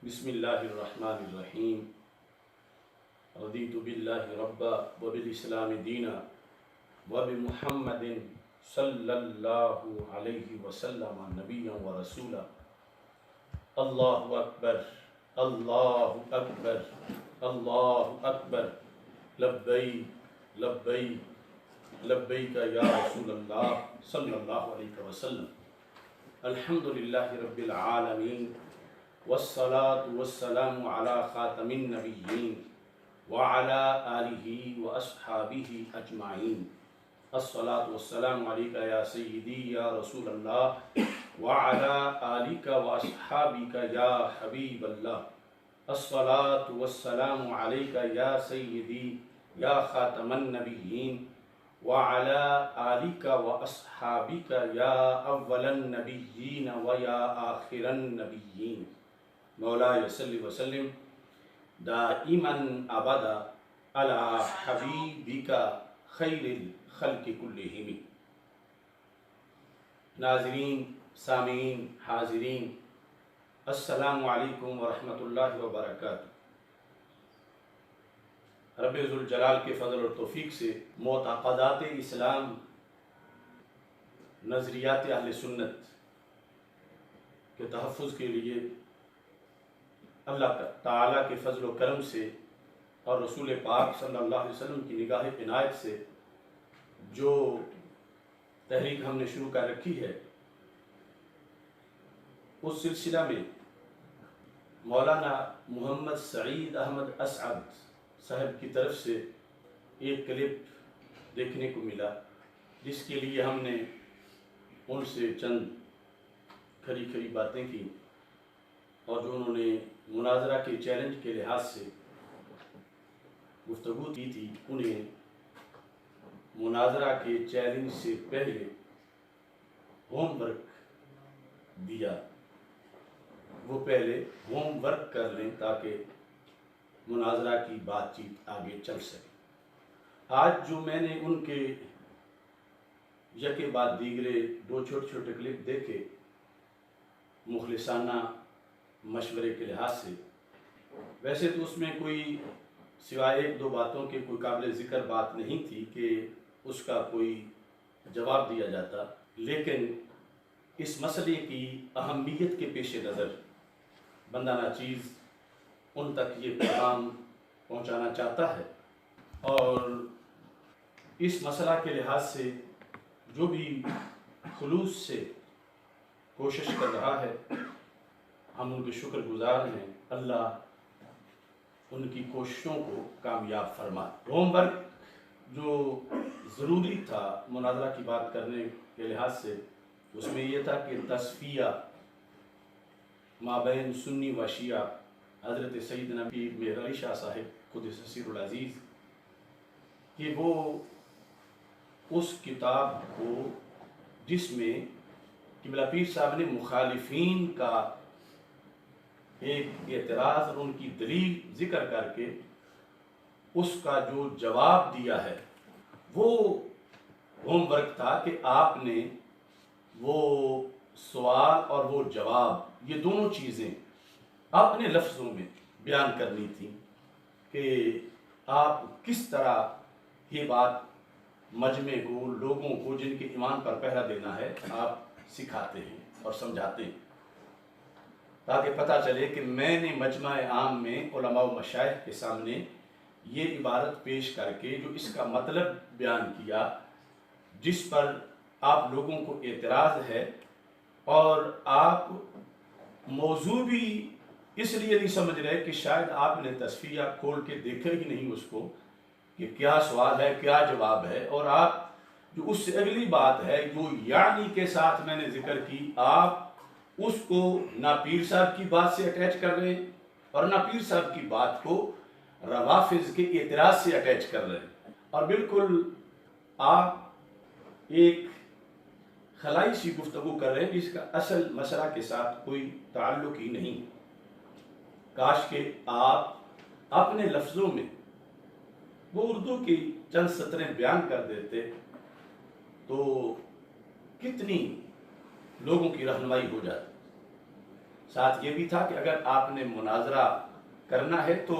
بسم اللہ الرحمن الرحیم رضیت باللہ ربا وبالاسلام دینا وبمحمد صلی اللہ علیہ وسلم نبیا و رسولا۔ اللہ اکبر اللہ اکبر اللہ اکبر، لبیک لبیک لبیک یا رسول اللہ صلی اللہ علیہ وسلم۔ الحمدللہ رب العالمین والصلاة والسلام على خاتم النبیین وعلى آلہ واصحابہ اجمعین۔ الصلاة والسلام علیکہ یا سیدی یا رسول اللہ وعلى آلک واصحابک یا حبیب اللہ۔ الصلاة والسلام علیکہ یا سیدی یا خاتم النبیین وعلى آلک واصحابک یا اول النبیین ویا آخر النبیین۔ مولاي صل وسلم دائما ابدا على حبيبك خير الخلق كلهم۔ ناظرین، سامعین، حاضرین، السلام علیکم ورحمۃ اللہ وبرکاتہ۔ رب ذوالجلال کے فضل اور توفیق سے معتقدات اسلام، نظریات اہل سنت کے تحفظ کے لیے اللہ تعالیٰ کے فضل و کرم سے اور رسول پاک صلی اللہ علیہ وسلم کی نگاہ عنایت سے جو تحریک ہم نے شروع کر رکھی ہے، اس سلسلہ میں مولانا محمد سعید احمد اسعد صاحب کی طرف سے ایک کلپ دیکھنے کو ملا، جس کے لیے ہم نے ان سے چند کھری کھری باتیں کی، اور جو انہوں نے مناظرہ کے چیلنج کے لحاظ سے گفتگو کی تھی، انہیں مناظرہ کے چیلنج سے پہلے ہوم ورک دیا، وہ پہلے ہوم ورک کر لیں تاکہ مناظرہ کی بات چیت آگے چل سکے۔ آج جو میں نے ان کے یکے بعد دیگرے دو چھوٹے چھوٹے کلپ دیکھے، مخلصانہ مشورے کے لحاظ سے، ویسے تو اس میں کوئی سوائے ایک دو باتوں کے کوئی قابل ذکر بات نہیں تھی کہ اس کا کوئی جواب دیا جاتا، لیکن اس مسئلے کی اہمیت کے پیش نظر بندہ ناچیز ان تک یہ پیغام پہنچانا چاہتا ہے، اور اس مسئلہ کے لحاظ سے جو بھی خلوص سے کوشش کر رہا ہے، ہم ان کے شکر گزار ہیں۔ اللہ ان کی کوششوں کو کامیاب فرمائے۔ ہوم ورک جو ضروری تھا مناظرہ کی بات کرنے کے لحاظ سے، اس میں یہ تھا کہ تصفیہ مابین سنی و شیعہ، حضرت سیدنا پیر مہر علی شاہ صاحب قدس سیر العزیز، کہ وہ اس کتاب کو جس میں قبلہ پیر صاحب نے مخالفین کا ایک اعتراض اور ان کی دلیل ذکر کر کے اس کا جو جواب دیا ہے، وہ ہوم ورک تھا کہ آپ نے وہ سوال اور وہ جواب، یہ دونوں چیزیں اپنے لفظوں میں بیان کرنی تھی کہ آپ کس طرح یہ بات مجمع کو، لوگوں کو جن کے ایمان پر پہرا دینا ہے، آپ سکھاتے ہیں اور سمجھاتے ہیں، تاکہ پتہ چلے کہ میں نے مجمع عام میں علماء و مشائخ کے سامنے یہ عبارت پیش کر کے جو اس کا مطلب بیان کیا، جس پر آپ لوگوں کو اعتراض ہے، اور آپ موضوع بھی اس لیے نہیں سمجھ رہے کہ شاید آپ نے تصفیہ کھول کے دیکھا ہی نہیں اس کو کہ کیا سوال ہے، کیا جواب ہے، اور آپ جو اس سے اگلی بات ہے جو یعنی کے ساتھ میں نے ذکر کی، آپ اس کو نہ پیر صاحب کی بات سے اٹیچ کر رہے ہیں اور نہ پیر صاحب کی بات کو روافض کے اعتراض سے اٹیچ کر رہے ہیں، اور بالکل آپ ایک خلائی سی گفتگو کر رہے ہیں جس کا اصل مسئلہ کے ساتھ کوئی تعلق ہی نہیں۔ کاش کہ آپ اپنے لفظوں میں وہ اردو کی چند سطریں بیان کر دیتے تو کتنی لوگوں کی رہنمائی ہو جاتی۔ ساتھ یہ بھی تھا کہ اگر آپ نے مناظرہ کرنا ہے تو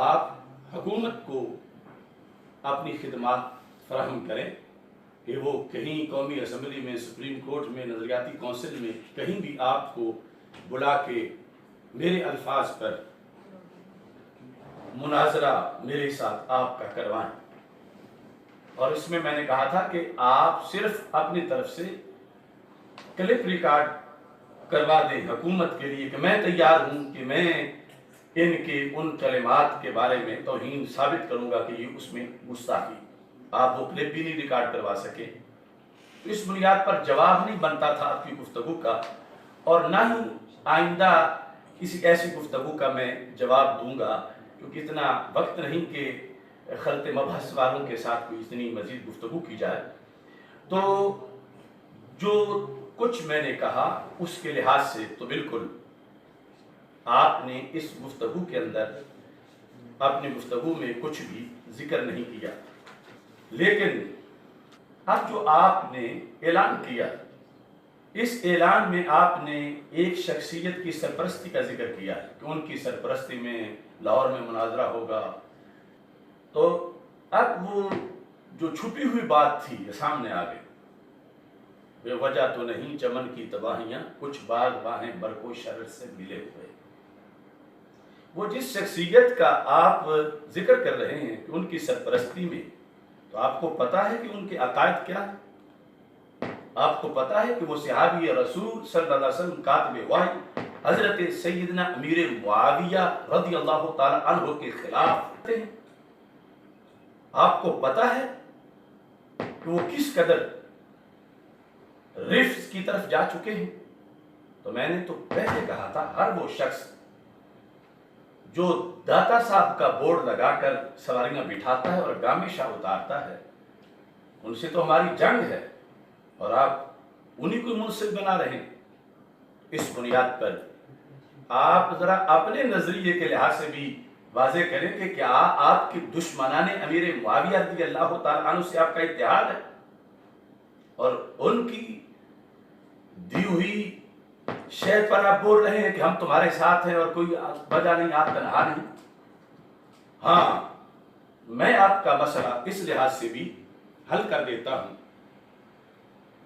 آپ حکومت کو اپنی خدمات فراہم کریں کہ وہ کہیں قومی اسمبلی میں، سپریم کورٹ میں، نظریاتی کونسل میں کہیں بھی آپ کو بلا کے میرے الفاظ پر مناظرہ میرے ساتھ آپ کا کروائیں۔ اور اس میں نے کہا تھا کہ آپ صرف اپنی طرف سے کلپ ریکارڈ کروا دیں حکومت کے لیے کہ میں تیار ہوں کہ میں ان کے ان کلمات کے بارے میں توہین ثابت کروں گا کہ یہ اس میں گستاخی، آپ وہ کلپ بھی نہیں ریکارڈ کروا سکے۔ تو اس بنیاد پر جواب نہیں بنتا تھا آپ کی گفتگو کا، اور نہ ہی آئندہ کسی ایسی گفتگو کا میں جواب دوں گا، کیونکہ اتنا وقت نہیں کہ خلط مبحث والوں کے ساتھ کوئی اتنی مزید گفتگو کی جائے۔ تو جو کچھ میں نے کہا اس کے لحاظ سے تو بالکل آپ نے اس گفتگو کے اندر اپنی گفتگو میں کچھ بھی ذکر نہیں کیا، لیکن اب جو آپ نے اعلان کیا، اس اعلان میں آپ نے ایک شخصیت کی سرپرستی کا ذکر کیا ہے کہ ان کی سرپرستی میں لاہور میں مناظرہ ہوگا۔ تو اب وہ جو چھپی ہوئی بات تھی سامنے آ گئی، بے وجہ تو نہیں چمن کی تباہیاں، کچھ باغ باہیں برقو شرر سے ملے ہوئے۔ وہ جس شخصیت کا آپ ذکر کر رہے ہیں کہ ان کی سرپرستی میں، تو آپ کو پتا ہے کہ ان کے عقائد کیا ہے؟ آپ کو پتا ہے کہ وہ صحابی رسول صلی اللہ علیہ وسلم کاتب وحی حضرت سیدنا امیر معاویہ رضی اللہ تعالی عنہ کے خلاف ہیں؟ آپ کو پتا ہے کہ وہ کس قدر رفض کی طرف جا چکے ہیں؟ تو میں نے تو پہلے کہا تھا، ہر وہ شخص جو داتا صاحب کا بورڈ لگا کر سواریاں بٹھاتا ہے اور گامے شاہ اتارتا ہے، ان سے تو ہماری جنگ ہے، اور آپ انہی کو منصف بنا رہے ہیں۔ اس بنیاد پر آپ ذرا اپنے نظریے کے لحاظ سے بھی واضح کریں کہ کیا آپ کے دشمنان امیر معاویہ رضی اللہ تعالیٰ عنہ سے آپ کا اتحاد ہے، اور ان کی دی ہوئی شے پر آپ بول رہے ہیں کہ ہم تمہارے ساتھ ہیں اور کوئی وجہ نہیں، آپ تنہا نہیں۔ ہاں، میں آپ کا مسئلہ اس لحاظ سے بھی حل کر دیتا ہوں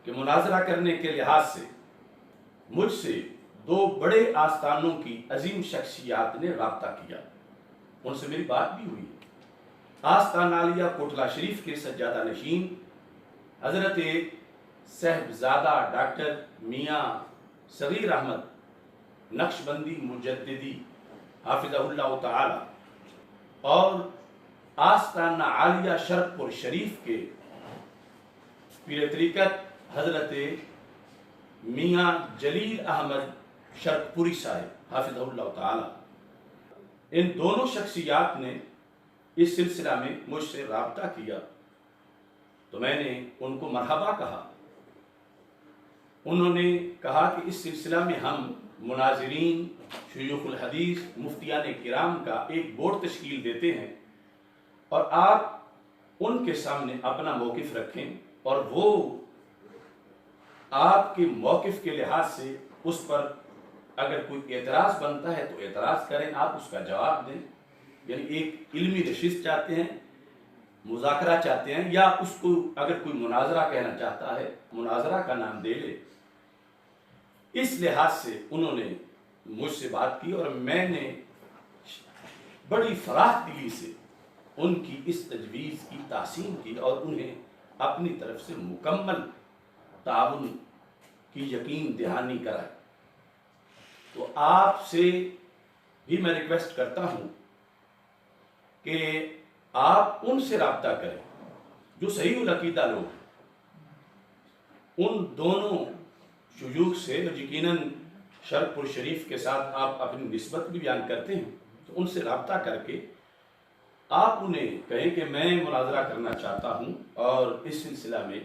کہ مناظرہ کرنے کے لحاظ سے مجھ سے دو بڑے آستانوں کی عظیم شخصیات نے رابطہ کیا، ان سے میری بات بھی ہوئی۔ آستان عالیہ کوٹلہ شریف کے سجادہ نشین حضرت صاحبزادہ ڈاکٹر میاں صغیر احمد نقشبندی مجددی حافظہ اللہ تعالی، اور آستانہ عالیہ شرف پور شریف کے پیر طریقت حضرت میاں جلیل احمد شرف پوری صاحب حافظہ اللہ تعالی، ان دونوں شخصیات نے اس سلسلہ میں مجھ سے رابطہ کیا، تو میں نے ان کو مرحبا کہا۔ انہوں نے کہا کہ اس سلسلہ میں ہم مناظرین، شیوخ الحدیث، مفتیان کرام کا ایک بورڈ تشکیل دیتے ہیں، اور آپ ان کے سامنے اپنا موقف رکھیں، اور وہ آپ کے موقف کے لحاظ سے اس پر اگر کوئی اعتراض بنتا ہے تو اعتراض کریں، آپ اس کا جواب دیں۔ یعنی ایک علمی نشست چاہتے ہیں، مذاکرہ چاہتے ہیں، یا اس کو اگر کوئی مناظرہ کہنا چاہتا ہے، مناظرہ کا نام دے لے۔ اس لحاظ سے انہوں نے مجھ سے بات کی، اور میں نے بڑی فراخ دلی سے ان کی اس تجویز کی تحسین کی، اور انہیں اپنی طرف سے مکمل تعاون کی یقین دہانی کرائی۔ تو آپ سے بھی میں ریکویسٹ کرتا ہوں کہ آپ ان سے رابطہ کریں جو صحیح العقیدہ لوگ ہیں، ان دونوں شیوخ سے، اور یقیناً شرف پور شریف کے ساتھ آپ اپنی نسبت بھی بیان کرتے ہیں، تو ان سے رابطہ کر کے آپ انہیں کہیں کہ میں مناظرہ کرنا چاہتا ہوں اور اس سلسلہ میں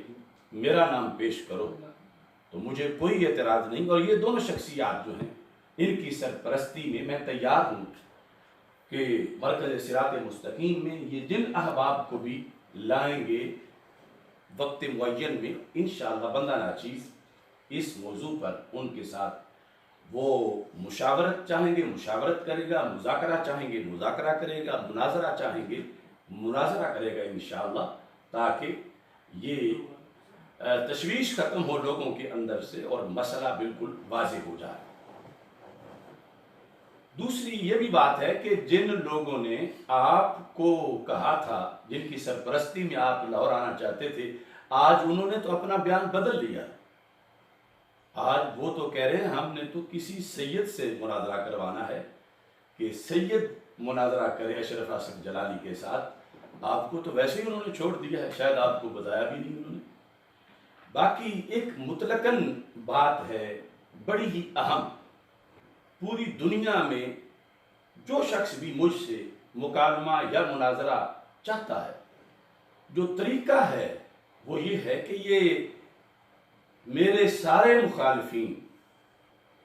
میرا نام پیش کرو، تو مجھے کوئی اعتراض نہیں۔ اور یہ دونوں شخصیات جو ہیں، ان کی سرپرستی میں میں تیار ہوں کہ مرکز صراط مستقیم میں یہ جن احباب کو بھی لائیں گے وقت معین میں، انشاءاللہ بندہ ناچیز اس موضوع پر ان کے ساتھ وہ مشاورت چاہیں گے مشاورت کرے گا، مذاکرہ چاہیں گے مذاکرہ کرے گا، مناظرہ چاہیں گے مناظرہ کرے گا انشاءاللہ، تاکہ یہ تشویش ختم ہو لوگوں کے اندر سے اور مسئلہ بالکل واضح ہو جائے۔ دوسری یہ بھی بات ہے کہ جن لوگوں نے آپ کو کہا تھا، جن کی سرپرستی میں آپ لاہور آنا چاہتے تھے، آج انہوں نے تو اپنا بیان بدل لیا۔ آج وہ تو کہہ رہے ہیں ہم نے تو کسی سید سے مناظرہ کروانا ہے کہ سید مناظرہ کرے اشرف حسن جلالی کے ساتھ۔ آپ کو تو ویسے ہی انہوں نے چھوڑ دیا ہے، شاید آپ کو بتایا بھی نہیں انہوں نے۔ باقی ایک مطلقاً بات ہے بڑی ہی اہم، پوری دنیا میں جو شخص بھی مجھ سے مکالمہ یا مناظرہ چاہتا ہے، جو طریقہ ہے وہ یہ ہے کہ یہ میرے سارے مخالفین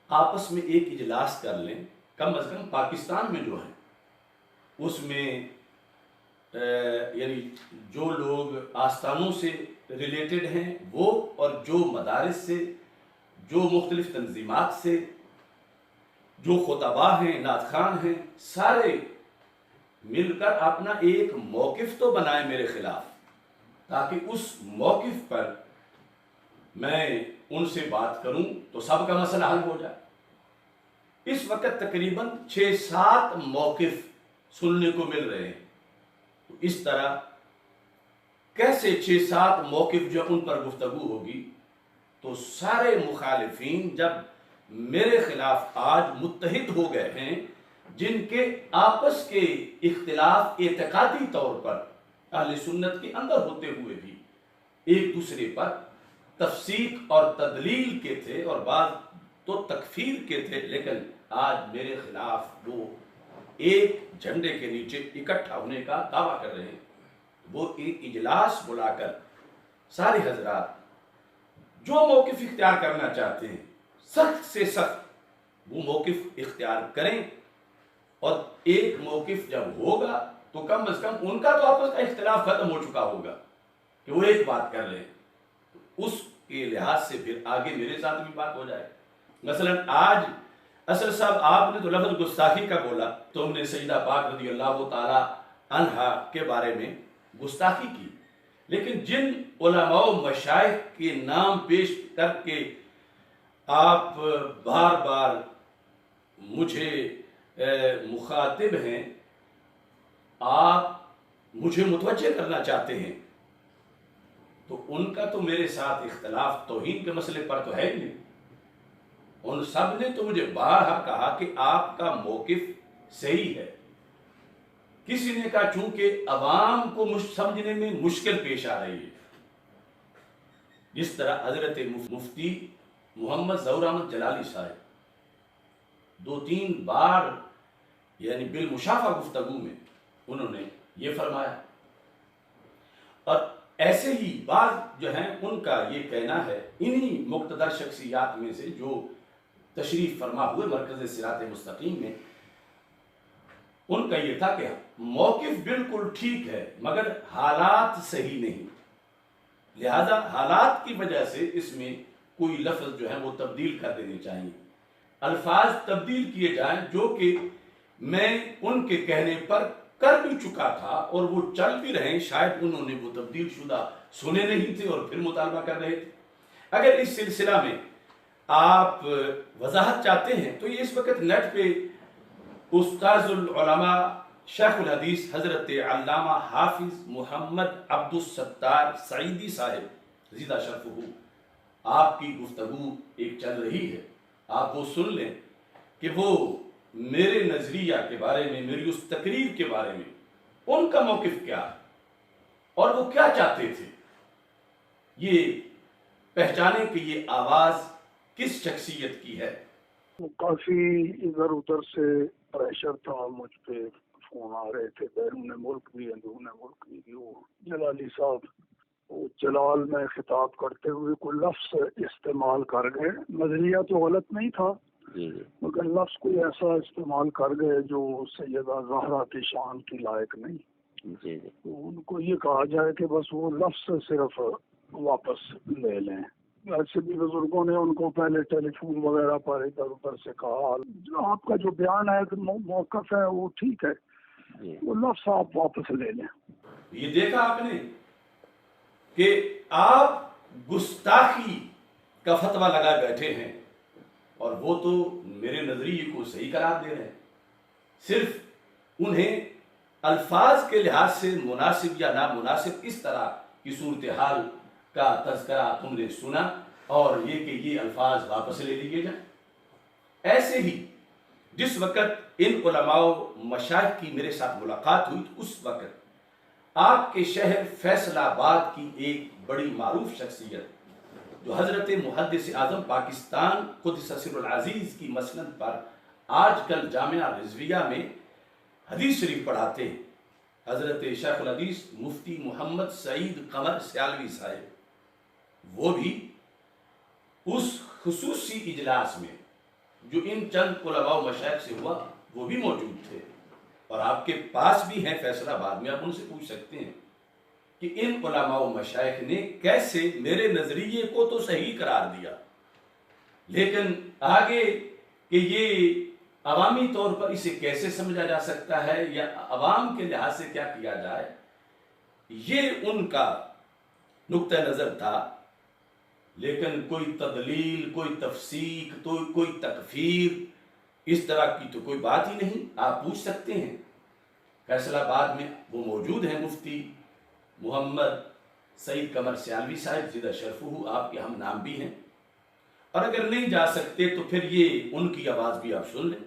آپس میں ایک اجلاس کر لیں، کم از کم پاکستان میں جو ہے اس میں یعنی جو لوگ آستانوں سے ریلیٹڈ ہیں وہ، اور جو مدارس سے، جو مختلف تنظیمات سے، جو خطباء ہیں نعت خوان ہیں، سارے مل کر اپنا ایک موقف تو بنائیں میرے خلاف، تاکہ اس موقف پر میں ان سے بات کروں تو سب کا مسئلہ حل ہو جائے۔ اس وقت تقریباً 6-7 موقف سننے کو مل رہے ہیں، تو اس طرح کیسے 6-7 موقف جو ان پر گفتگو ہوگی، تو سارے مخالفین جب میرے خلاف آج متحد ہو گئے ہیں، جن کے آپس کے اختلاف اعتقادی طور پر اہل سنت کے اندر ہوتے ہوئے بھی ایک دوسرے پر تفسیق اور تدلیل کے تھے اور بعض تو تکفیر کے تھے، لیکن آج میرے خلاف وہ ایک جھنڈے کے نیچے اکٹھا ہونے کا دعویٰ کر رہے ہیں۔ وہ ایک اجلاس بلا کر سارے حضرات جو موقف اختیار کرنا چاہتے ہیں، سخت سے سخت وہ موقف اختیار کریں، اور ایک موقف جب ہوگا تو کم از کم ان کا تو آپس کا اختلاف ختم ہو چکا ہوگا کہ وہ ایک بات کر رہے ہیں، اس کے لحاظ سے پھر آگے میرے ساتھ بھی بات ہو جائے۔ مثلا آج اسد صاحب آپ نے تو لفظ گستاخی کا بولا، تو ہم نے سیدہ پاک رضی اللہ تعالی عنہا کے بارے میں گستاخی کی، لیکن جن علماء و مشائخ کے نام پیش کر کے آپ بار بار مجھے مخاطب ہیں، آپ مجھے متوجہ کرنا چاہتے ہیں، تو ان کا تو میرے ساتھ اختلاف توہین کے مسئلے پر تو ہے ہی نہیں۔ ان سب نے تو مجھے بارہا کہا کہ آپ کا موقف صحیح ہے۔ کسی نے کہا چونکہ عوام کو سمجھنے میں مشکل پیش آ رہی ہے، جس طرح حضرت مفتی محمد ظہور احمد جلالی صاحب 2-3 بار یعنی بالمشافہ گفتگو میں انہوں نے یہ فرمایا، اور ایسے ہی بعض جو ہیں ان کا یہ کہنا ہے، انہی مقتدر شخصیات میں سے جو تشریف فرما ہوئے مرکز صراط مستقیم میں، ان کا یہ تھا کہ موقف بالکل ٹھیک ہے مگر حالات صحیح نہیں، لہذا حالات کی وجہ سے اس میں کوئی لفظ جو ہے وہ تبدیل کر دینے چاہیے، الفاظ تبدیل کیے جائیں، جو کہ میں ان کے کہنے پر کر بھی چکا تھا اور وہ چل بھی رہے، شاید انہوں نے وہ تبدیل شدہ سنے نہیں تھے اور پھر مطالبہ کر رہے تھے۔ اگر اس سلسلہ میں آپ وضاحت چاہتے ہیں تو یہ اس وقت نیٹ پہ استاذ العلماء شیخ الحدیث حضرت علامہ حافظ محمد عبد الستار سعیدی صاحب زیدہ شرفہ، آپ کی گفتگو ایک چل رہی ہے، آپ وہ سن لیں کہ وہ میرے نظریہ کے بارے میں، میری اس تقریر کے بارے میں ان کا موقف کیا ہے اور وہ کیا چاہتے تھے، یہ پہچانے کہ یہ آواز کس شخصیت کی ہے۔ کافی ادھر ادھر سے پریشر تھا مجھ پہ، فون آ رہے تھے بیرون ملک بھی اندرون ملک بھی۔ وہ جلالی صاحب وہ جلال میں خطاب کرتے ہوئے کوئی لفظ استعمال کر گئے، نظریہ تو غلط نہیں تھا مگر لفظ کوئی ایسا استعمال کر گئے جو سیدہ زہرا کی شان کی لائق نہیں۔ تو ان کو یہ کہا جائے کہ بس وہ لفظ صرف واپس لے لیں۔ ایسے بھی بزرگوں نے ان کو پہلے ٹیلی فون وغیرہ پر ادھر ادھر سے کہا، جو آپ کا جو بیان ہے کہ موقف ہے وہ ٹھیک ہے، وہ لفظ آپ واپس لے لیں۔ یہ دیکھا آپ نے کہ آپ گستاخی کا فتویٰ لگا بیٹھے ہیں اور وہ تو میرے نظریے کو صحیح قرار دے رہے ہیں، صرف انہیں الفاظ کے لحاظ سے مناسب یا نامناسب اس طرح کی صورتحال کا تذکرہ تم نے سنا اور یہ کہ یہ الفاظ واپس لے لیے جائیں۔ ایسے ہی جس وقت ان علماء و مشائخ کی میرے ساتھ ملاقات ہوئی تو اس وقت آپ کے شہر فیصل آباد کی ایک بڑی معروف شخصیت جو حضرت محدث اعظم پاکستان قدس سر العزیز کی مسند پر آج کل جامعہ رضویہ میں حدیث شریف پڑھاتے ہیں، حضرت شیخ الحدیث مفتی محمد سعید قمر سیالوی صاحب، وہ بھی اس خصوصی اجلاس میں جو ان چند علماء و مشائخ سے ہوا وہ بھی موجود تھے، اور آپ کے پاس بھی ہیں فیصل آباد میں، آپ ان سے پوچھ سکتے ہیں کہ ان علماء و مشائخ نے کیسے میرے نظریے کو تو صحیح قرار دیا، لیکن آگے کہ یہ عوامی طور پر اسے کیسے سمجھا جا سکتا ہے یا عوام کے لحاظ سے کیا کیا جائے، یہ ان کا نقطہ نظر تھا، لیکن کوئی تدلیل، کوئی تفسیق، کوئی تکفیر اس طرح کی تو کوئی بات ہی نہیں۔ آپ پوچھ سکتے ہیں، فیصل آباد میں وہ موجود ہیں مفتی محمد سعید قمر سیالوی صاحب زدہ شرفہ، آپ کے ہم نام بھی ہیں، اور اگر نہیں جا سکتے تو پھر یہ ان کی آواز بھی آپ سن لیں۔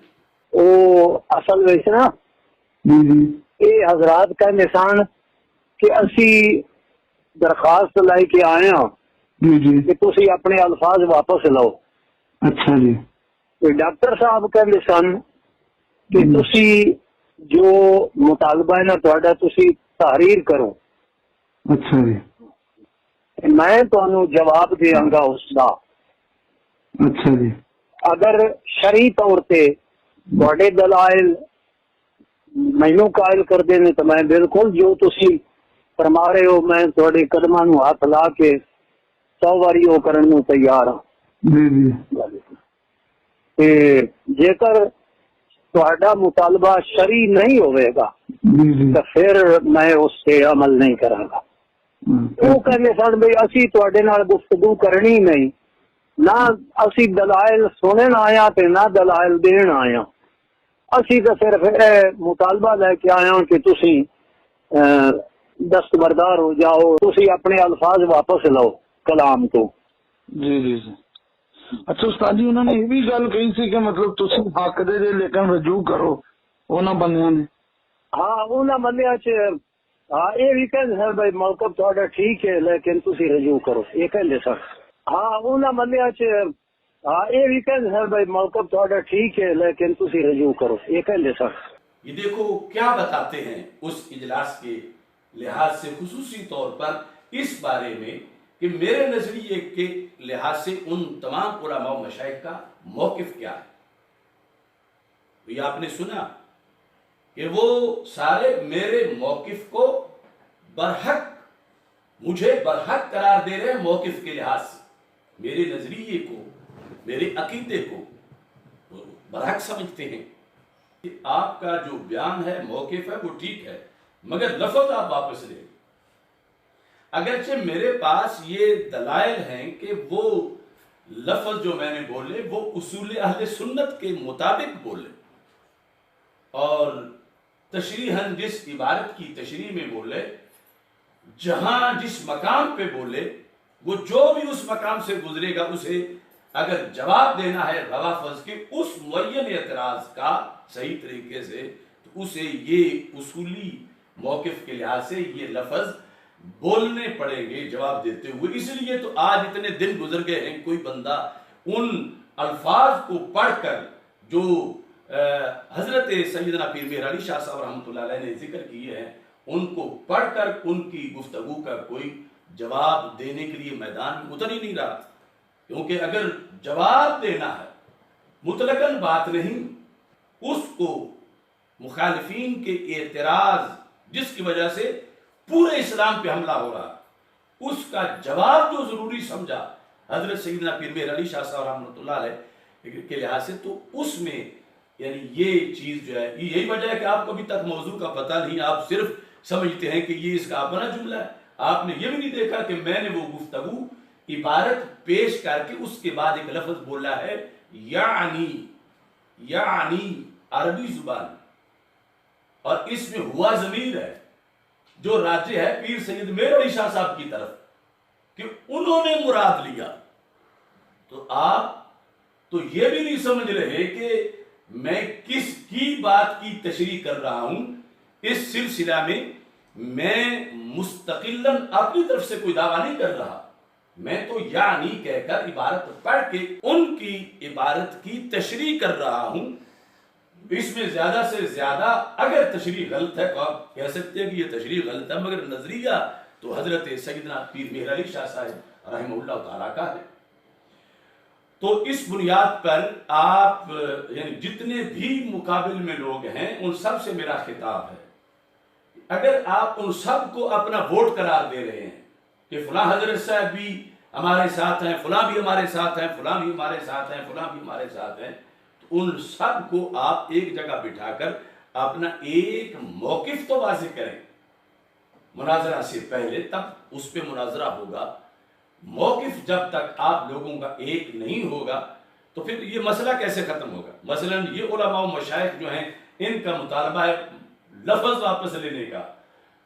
وہ اصل ویسے نا یہ حضرات کا نشان کہ اسی درخواست لائی کے آئے ہاں کہ تسی اپنے الفاظ واپس لو۔ اچھا جی۔ ڈاکٹر صاحب کہندے سن کہ تسی جو مطالبہ ہے نا تہاڈا تسی تحریر کرو۔ اچھا جی۔ میں تانوں جواب دیاں گا اس دا۔ اچھا جی۔ اگر شرعی طور تے تہاڈے دلائل مینوں قائل کر دینے تو میں بالکل جو تسی فرما رہے ہو میں تہاڈے قدماں نوں ہاتھ لا کے 100 واری وہ کرن نوں تیار ہاں۔ جی جی۔ تے جیکر تہاڈا مطالبہ شرعی نہیں ہوئے گا تو پھر میں اس سے عمل نہیں کراں گا۔ وہ کہنے سن بھئی اسی تہاڈے نال گفتگو کرنی نہیں، نہ اسی دلائل سنن آیا تے نہ دلائل دین آیا، اسی تو صرف مطالبہ لے کے آیا کہ تسی دستبردار ہو جاؤ، تسی اپنے الفاظ واپس لو کلام تو۔ جی جی جی۔ اچھا استاد جی، انہوں نے یہ بھی گل کہی سی کہ مطلب تسی حق دے جے لیکن رجوع کرو انہاں بندیاں نے۔ ہاں انہاں بندیاں چ ہاں یہ بھی کہندے سن بھائی موقف تہاڈا ٹھیک ہے لیکن تسی رجوع کرو، یہ کہندے سن۔ ہاں انہاں بندیاں چ ہاں یہ بھی کہندے سن بھائی موقف تہاڈا ٹھیک ہے لیکن تسی رجوع کرو، یہ کہندے سن۔ یہ دیکھو کیا بتاتے ہیں اس اجلاس کے لحاظ سے، خصوصی طور پر اس بارے میں کہ میرے نظریے کے لحاظ سے ان تمام علماء و مشائخ کا موقف کیا ہے۔ یہ آپ نے سنا کہ وہ سارے میرے موقف کو برحق، مجھے برحق قرار دے رہے ہیں موقف کے لحاظ سے، میرے نظریے کو، میرے عقیدے کو برحق سمجھتے ہیں۔ آپ کا جو بیان ہے، موقف ہے، وہ ٹھیک ہے، مگر لفظ آپ واپس لیں۔ اگرچہ میرے پاس یہ دلائل ہیں کہ وہ لفظ جو میں نے بولے وہ اصول اہل سنت کے مطابق بولے، اور تشریحاً جس عبارت کی تشریح میں بولے، جہاں جس مقام پہ بولے، وہ جو بھی اس مقام سے گزرے گا اسے اگر جواب دینا ہے روا فرض کے اس معین اعتراض کا صحیح طریقے سے، تو اسے یہ اصولی موقف کے لحاظ سے یہ لفظ بولنے پڑیں گے جواب دیتے ہوئے۔ اس لیے تو آج اتنے دن گزر گئے ہیں، کوئی بندہ ان الفاظ کو پڑھ کر جو حضرت سیدنا پیر مہر علی شاہ صاحب رحمۃ اللہ علیہ نے ذکر کیے ہیں، ان کو پڑھ کر ان کی گفتگو کا کوئی جواب دینے کے لیے میدان میں اتر ہی نہیں رہا، کیونکہ اگر جواب دینا ہے مطلقاً بات نہیں، اس کو مخالفین کے اعتراض جس کی وجہ سے پورے اسلام پہ حملہ ہو رہا، اس کا جواب جو ضروری سمجھا حضرت سیدنا پیر مہر علی شاہ صاحب رحمۃ اللہ علیہ کے لحاظ سے، تو اس میں یعنی یہ چیز جو ہے، یہی وجہ ہے کہ آپ کو ابھی تک موضوع کا پتہ نہیں، آپ صرف سمجھتے ہیں کہ یہ اس کا اپنا جملہ ہے. آپ نے یہ بھی نہیں دیکھا کہ میں نے وہ گفتگو عبارت پیش کر کے اس کے بعد ایک لفظ بولا ہے یعنی عربی زبان، اور اس میں ہوا ضمیر ہے جو راجع ہے پیر سید مہر علی شاہ صاحب کی طرف کہ انہوں نے مراد لیا. تو آپ تو یہ بھی نہیں سمجھ رہے کہ میں کس کی بات کی تشریح کر رہا ہوں. اس سلسلہ میں مستقلاً اپنی طرف سے کوئی دعویٰ نہیں کر رہا، میں تو یعنی کہہ کر عبارت پڑھ کے ان کی عبارت کی تشریح کر رہا ہوں. اس میں زیادہ سے زیادہ اگر تشریح غلط ہے تو آپ کہہ سکتے ہیں کہ یہ تشریح غلط ہے، مگر نظریہ تو حضرت سیدنا پیر مہر علی شاہ صاحب رحمہ اللہ تعالیٰ کا ہے. تو اس بنیاد پر آپ یعنی جتنے بھی مقابل میں لوگ ہیں ان سب سے میرا خطاب ہے، اگر آپ ان سب کو اپنا ووٹ قرار دے رہے ہیں کہ فلاں حضرت صاحب بھی ہمارے ساتھ ہیں، فلاں بھی ہمارے ساتھ ہیں، فلاں بھی ہمارے ساتھ ہیں، فلاں بھی ہمارے ساتھ ہیں، تو ان سب کو آپ ایک جگہ بٹھا کر اپنا ایک موقف تو واضح کریں مناظرہ سے پہلے، تب اس پہ مناظرہ ہوگا. موقف جب تک آپ لوگوں کا ایک نہیں ہوگا تو پھر یہ مسئلہ کیسے ختم ہوگا؟ مثلا یہ علماء و مشائخ جو ہیں ان کا مطالبہ ہے لفظ واپس لینے کا،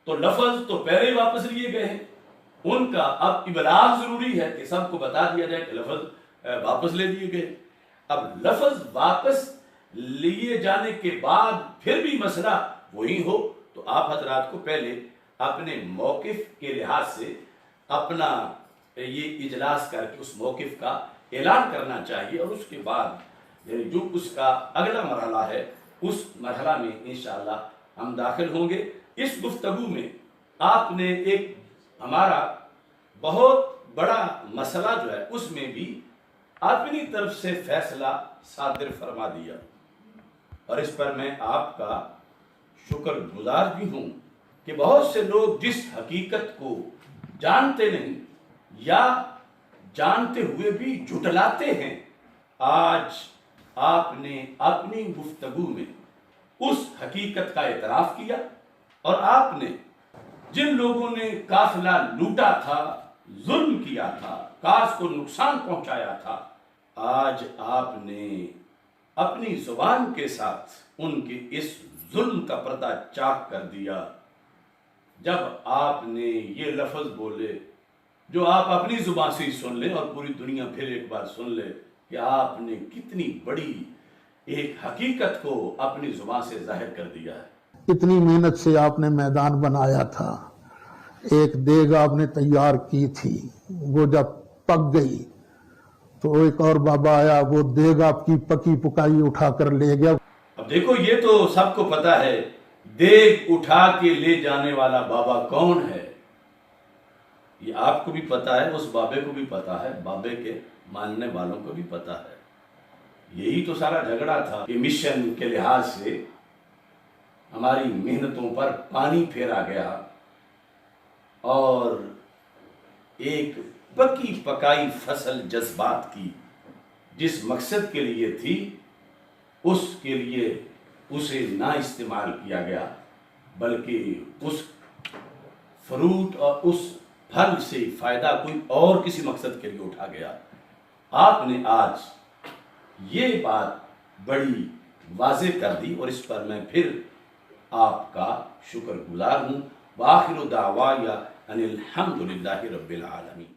تو لفظ تو پہلے ہی واپس لیے گئے ہیں، ان کا اب ابلاغ ضروری ہے کہ سب کو بتا دیا جائے کہ لفظ واپس لے دیے گئے. اب لفظ واپس لیے جانے کے بعد پھر بھی مسئلہ وہی ہو تو آپ حضرات کو پہلے اپنے موقف کے لحاظ سے اپنا یہ اجلاس کر کے اس موقف کا اعلان کرنا چاہیے، اور اس کے بعد یعنی جو اس کا اگلا مرحلہ ہے اس مرحلہ میں انشاءاللہ ہم داخل ہوں گے. اس گفتگو میں آپ نے ایک ہمارا بہت بڑا مسئلہ جو ہے اس میں بھی اپنی طرف سے فیصلہ صادر فرما دیا، اور اس پر میں آپ کا شکر گزار بھی ہوں کہ بہت سے لوگ جس حقیقت کو جانتے نہیں یا جانتے ہوئے بھی جھٹلاتے ہیں، آج آپ نے اپنی گفتگو میں اس حقیقت کا اعتراف کیا، اور آپ نے جن لوگوں نے قافلہ لوٹا تھا، ظلم کیا تھا، کاش کو نقصان پہنچایا تھا، آج آپ نے اپنی زبان کے ساتھ ان کے اس ظلم کا پردہ چاک کر دیا جب آپ نے یہ لفظ بولے جو آپ اپنی زبان سے ہی سن لیں اور پوری دنیا پھر ایک بار سن لے کہ آپ نے کتنی بڑی ایک حقیقت کو اپنی زبان سے ظاہر کر دیا ہے. اتنی محنت سے آپ نے میدان بنایا تھا، ایک دیگ آپ نے تیار کی تھی، وہ جب پک گئی تو ایک اور بابا آیا، وہ دیگ آپ کی پکی پکائی اٹھا کر لے گیا. اب دیکھو یہ تو سب کو پتا ہے دیگ اٹھا کے لے جانے والا بابا کون ہے، یہ آپ کو بھی پتا ہے، اس بابے کو بھی پتا ہے، بابے کے ماننے والوں کو بھی پتا ہے. یہی تو سارا جھگڑا تھا کہ مشن کے لحاظ سے ہماری محنتوں پر پانی پھیرا گیا اور ایک پکی پکائی فصل جذبات کی جس مقصد کے لیے تھی اس کے لیے اسے نہ استعمال کیا گیا، بلکہ اس فروٹ اور اس پھل سے فائدہ کوئی اور کسی مقصد کے لیے اٹھا گیا. آپ نے آج یہ بات بڑی واضح کر دی اور اس پر میں پھر آپ کا شکر گزار ہوں. وآخر دعوایا ان الحمدللہ رب العالمین.